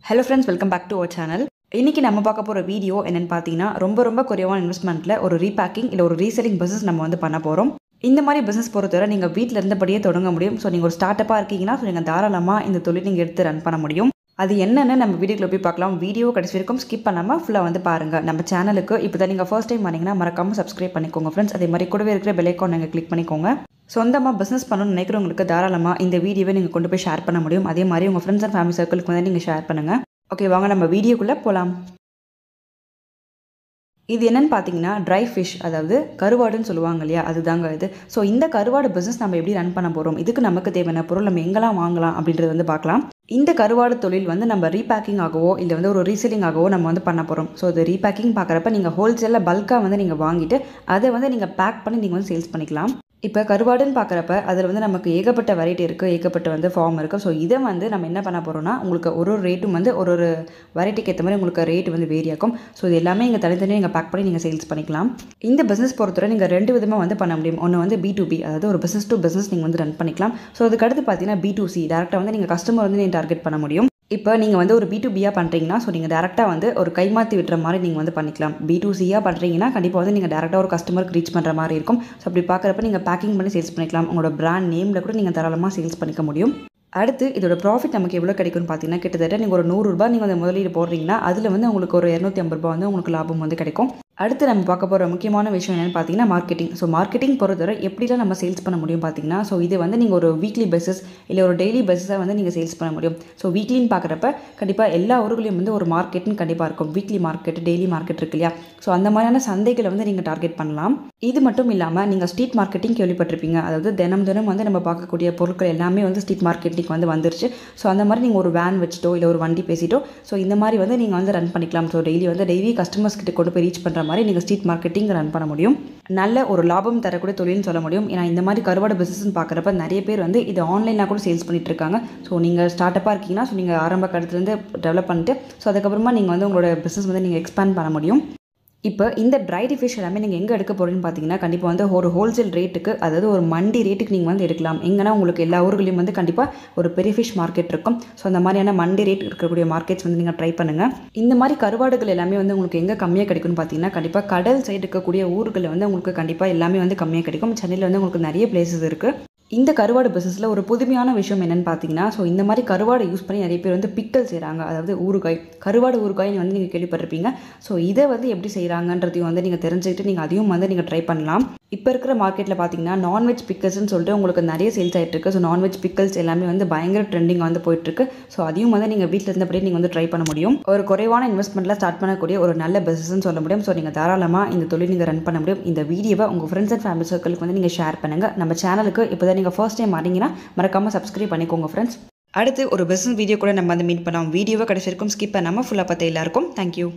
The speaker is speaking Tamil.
Hello friends, welcome back to our channel. இன்னைக்கு நம்ம பார்க்க போற வீடியோ என்னன்னு பார்த்தீங்கன்னா ரொம்ப குறைவான இன்வெஸ்ட்மென்ட்ல ஒரு ரீபேக்கிங் இல்ல ஒரு ரீசெல்லிங் பிசினஸ் நம்ம வந்து பண்ண போறோம். இந்த மாதிரி பிசினஸ் பொறுத்தவரை நீங்க வீட்ல இருந்தபடியே தொடங்க முடியும். சோ நீங்க ஒரு ஸ்டார்ட் அப்பா இருக்கீங்கன்னா சோ நீங்க தாராளமா இந்த தொழில் நீங்க எடுத்து ரன் பண்ண முடியும். அது என்னன்னு நம்ம வீடியோக்குள்ள போய் பார்க்கலாம். வீடியோ கடைசி வரைக்கும் ஸ்கிப் பண்ணாம ஃபுல்லா வந்து பாருங்க. நம்ம சேனலுக்கு இப்போதான் நீங்க ஃபர்ஸ்ட் டைம் வரீங்கன்னா மறக்காம சப்ஸ்கிரைப் பண்ணிக்கோங்க ஃப்ரெண்ட்ஸ். அதே மாதிரி கூடவே இருக்கிற பெல் ஐகான் நீங்க கிளிக் பண்ணிக்கோங்க. சொந்தமா பிசினஸ் பண்ணணும்னு நினைக்கிறவங்களுக்கு தாராளமா இந்த வீடியோவை நீங்க கொண்டு போய் ஷேர் பண்ண முடியும். அதே மாதிரி உங்க ஃப்ரெண்ட்ஸ் அண்ட் ஃபேமிலி சர்க்கிளுக்கு வந்து நீங்க ஷேர் பண்ணுங்க. ஓகே, வாங்க நம்ம வீடியோக்குள்ள போலாம். இது என்னன்னு பார்த்தீங்கன்னா ட்ரை ஃபிஷ், அதாவது கருவாடுன்னு சொல்லுவாங்க இல்லையா, அதுதாங்க இது. ஸோ இந்த கருவாடு பிஸ்னஸ் நம்ம எப்படி ரன் பண்ண போகிறோம், இதுக்கு நமக்கு தேவையான பொருள் நம்ம எங்கெல்லாம் வாங்கலாம் அப்படின்றது வந்து பார்க்கலாம். இந்த கருவாடு தொழில் வந்து நம்ம ரீபேக்கிங் ஆகவோ இல்லை வந்து ஒரு ரீசெல்லிங் ஆகவோ நம்ம வந்து பண்ண போகிறோம். ஸோ இது ரீபேக்கிங் பார்க்குறப்ப நீங்கள் ஹோல்சேலில் பல்காக வந்து நீங்கள் வாங்கிட்டு அதை வந்து நீங்கள் பேக் பண்ணி நீங்கள் வந்து சேல்ஸ் பண்ணிக்கலாம். இப்போ கருவாடுன்னு பார்க்குறப்ப அதில் வந்து நமக்கு ஏகப்பட்ட வெரைட்டி இருக்குது, ஏகப்பட்ட வந்து ஃபார்ம் இருக்குது. ஸோ இதை வந்து நம்ம என்ன பண்ண போகிறோம்னா உங்களுக்கு ஒரு ரேட்டும் வந்து ஒரு வெரைட்டிக்கு ஏற்ற மாதிரி உங்களுக்கு ரேட் வந்து வேரி ஆகும். ஸோ இது எல்லாமே நீங்கள் தனித்தனியாக நீங்கள் பேக் பண்ணி நீங்கள் சேல்ஸ் பண்ணிக்கலாம். இந்த பிஸ்னஸ் பொறுத்தவரை நீங்கள் ரெண்டு விதமாக வந்து பண்ண முடியும். ஒன்று வந்து B2B, அதாவது ஒரு பிஸ்னஸ் டு பிஸ்னஸ் நீங்கள் வந்து ரன் பண்ணிக்கலாம். ஸோ அதுக்கு அடுத்து பார்த்தீங்கன்னா B2C, டேரெக்டாக வந்து நீங்கள் கஸ்டமர் வந்து நீங்கள் டார்கெட் பண்ண முடியும். இப்போ நீங்கள் வந்து ஒரு B2Bயாக பண்ணுறீங்கன்னா ஸோ நீங்கள் டேரெக்டாக வந்து ஒரு கைமாற்றி விட்டுற மாதிரி நீங்கள் வந்து பண்ணிக்கலாம். B2Cயாக பண்ணுறீங்கன்னா கண்டிப்பாக வந்து நீங்கள் டேரெக்டாக ஒரு கஸ்டமருக்கு ரீச் பண்ணுற மாதிரி இருக்கும். ஸோ அப்படி பார்க்குறப்ப நீங்கள் பேக்கிங் பண்ணி சேல்ஸ் பண்ணிக்கலாம். உங்களோட பிராண்ட் நேமில் கூட நீங்கள் தாராளமாக சேல்ஸ் பண்ணிக்க முடியும். அடுத்து இதோட ப்ராஃபிட் நமக்கு எவ்வளோ கிடைக்கும்னு பார்த்தீங்கன்னா கிட்டத்தட்ட நீங்கள் ஒரு 100 ரூபாய் நீங்கள் வந்து முதலீடு போடுறீங்கன்னா அதில் வந்து உங்களுக்கு ஒரு 250 ரூபாய் வந்து உங்களுக்கு லாபம் வந்து கிடைக்கும். அடுத்து நம்ம பார்க்க போகிற முக்கியமான விஷயம் என்னென்னு பார்த்தீங்கன்னா மார்க்கெட்டிங். ஸோ மார்க்கெட்டிங் பொறுத்தவரை எப்படிலாம் நம்ம சேல்ஸ் பண்ண முடியும் பார்த்தீங்கன்னா, ஸோ இது வந்து நீங்கள் ஒரு வீக்லி பேசிஸ் இல்லை ஒரு டெய்லி பேசிஸாக வந்து நீங்கள் சேல்ஸ் பண்ண முடியும். ஸோ வீக்லின்னு பார்க்குறப்ப கண்டிப்பாக எல்லா ஊர்களையும் வந்து ஒரு மார்க்கெட்னு கண்டிப்பாக இருக்கும். வீக்லி மார்க்கெட், டெய்லி மார்க்கெட் இருக்கு இல்லையா. ஸோ அந்த மாதிரியான சந்தைகளை வந்து நீங்கள் டார்கெட் பண்ணலாம். இது மட்டும் இல்லாமல் நீங்கள் ஸ்ட்ரீட் மார்க்கெட்டிங் கேள்விப்பட்டிருப்பீங்க. அதாவது தினம் வந்து நம்ம பார்க்கக்கூடிய பொருட்கள் எல்லாமே வந்து ஸ்ட்ரீட் மார்க்கெட்டிங் வந்து வந்துருச்சு. ஸோ அந்த மாதிரி நீங்கள் ஒரு வேன் வச்சுட்டோ இல்லை ஒரு வண்டி பேசிட்டோ ஸோ இந்த மாதிரி வந்து நீங்கள் வந்து ரன் பண்ணிக்கலாம். ஸோ டெய்லி கஸ்டமர்ஸ் கிட்ட கொண்டு போய் ரீச் பண்ணுற மாதிரி நீங்கள் ஸ்ட்ரீட் மார்க்கெட்டிங் ரன் பண்ண முடியும். நல்ல ஒரு லாபம் தரக்கூடிய தொழில்னு சொல்ல முடியும். ஏன்னா இந்த மாதிரி கருவாடு பிசினஸ்ன்னு பார்க்குறப்ப நிறைய பேர் வந்து இது ஆன்லைனாக கூட சேல்ஸ் பண்ணிட்டு இருக்காங்க. ஸோ நீங்கள் ஸ்டார்ட் அப்பாக இருக்கீங்கன்னா ஸோ நீங்கள் ஆரம்ப கட்டத்துலேருந்து டெவலப் பண்ணிட்டு ஸோ அதுக்கப்புறமா நீங்கள் வந்து உங்களோட பிஸ்னஸ் வந்து நீங்கள் எக்ஸ்பேண்ட் பண்ண முடியும். இப்போ இந்த ட்ரைடு ஃபிஷ் எல்லாமே நீங்கள் எங்கே எடுக்க போகிறீங்கன்னு பார்த்தீங்கன்னா கண்டிப்பாக வந்து ஒரு ஹோல்சேல் ரேட்டுக்கு, அதாவது ஒரு மண்டி ரேட்டுக்கு நீங்கள் வந்து எடுக்கலாம். எங்கன்னா உங்களுக்கு எல்லா ஊர்களையும் வந்து கண்டிப்பாக ஒரு பெரிய ஃபிஷ் மார்க்கெட் இருக்கும். ஸோ அந்த மாதிரியான மண்டி ரேட் இருக்கக்கூடிய மார்க்கெட்ஸ் வந்து நீங்கள் ட்ரை பண்ணுங்கள். இந்த மாதிரி கருவாடுகள் எல்லாமே வந்து உங்களுக்கு எங்கே கம்மியாக கிடைக்கும்னு பார்த்தீங்கன்னா கண்டிப்பாக கடல் சைடு இருக்கக்கூடிய ஊர்களில் வந்து உங்களுக்கு கண்டிப்பாக எல்லாமே வந்து கம்மியாக கிடைக்கும். சென்னையில் வந்து உங்களுக்கு நிறைய பிளேசஸ் இருக்குது. இந்த கருவாடு பிஸ்னஸில் ஒரு புதுமையான விஷயம் என்னென்னு பார்த்தீங்கன்னா, ஸோ இந்த மாதிரி கருவாடை யூஸ் பண்ணி நிறைய பேர் வந்து பிக்கல் செய்கிறாங்க. அதாவது ஊறுகாய், கருவாடு ஊறுகாய்னு வந்து நீங்கள் கேள்விப்பட்டிருப்பீங்க. ஸோ இதை வந்து எப்படி செய்கிறாங்கன்றதையும் வந்து நீங்கள் தெரிஞ்சுக்கிட்டு நீங்கள் அதையும் வந்து நீங்கள் ட்ரை பண்ணலாம். இப்போ இருக்கிற மார்க்கெட்டில் பார்த்தீங்கன்னா நான்வெஜ் பிக்கல்ஸ்ன்னு சொல்லிட்டு உங்களுக்கு நிறைய சேல்ஸ் ஆகிட்டு இருக்கு. ஸோ நான்வெஜ் பிக்கல்ஸ் எல்லாமே வந்து பயங்கர ட்ரெண்டிங் வந்து போயிட்டுருக்கு. ஸோ அதையும் வந்து நீங்கள் வீட்டில் இருந்தபடியே நீங்கள் வந்து ட்ரை பண்ண முடியும். ஒரு குறைவான இன்வெஸ்ட்மெண்ட்டில் ஸ்டார்ட் பண்ணக்கூடிய ஒரு நல்ல பிஸ்னஸ்ன்னு சொல்ல முடியும். ஸோ நீங்கள் தாராளமாக இந்த தொழில் நீங்கள் ரன் பண்ண முடியும். இந்த வீடியோவை உங்கள் ஃப்ரெண்ட்ஸ் அண்ட் ஃபேமிலி சர்க்கிளுக்கு வந்து நீங்கள் ஷேர் பண்ணுங்கள். நம்ம சேனலுக்கு இப்போ தான் நீங்கள் ஃபர்ஸ்ட் டைம் வரீங்கன்னா மறக்காமல் சப்ஸ்கிரைப் பண்ணிக்கோங்க ஃப்ரெண்ட்ஸ். அடுத்து ஒரு பிஸ்னஸ் வீடியோ கூட நம்ம வந்து மீட் பண்ணலாம். வீடியோவை கடைசி வரைக்கும் ஸ்கிப் பண்ணாமல் ஃபுல்லாக பார்த்து எல்லாருக்கும் தேங்க்யூ.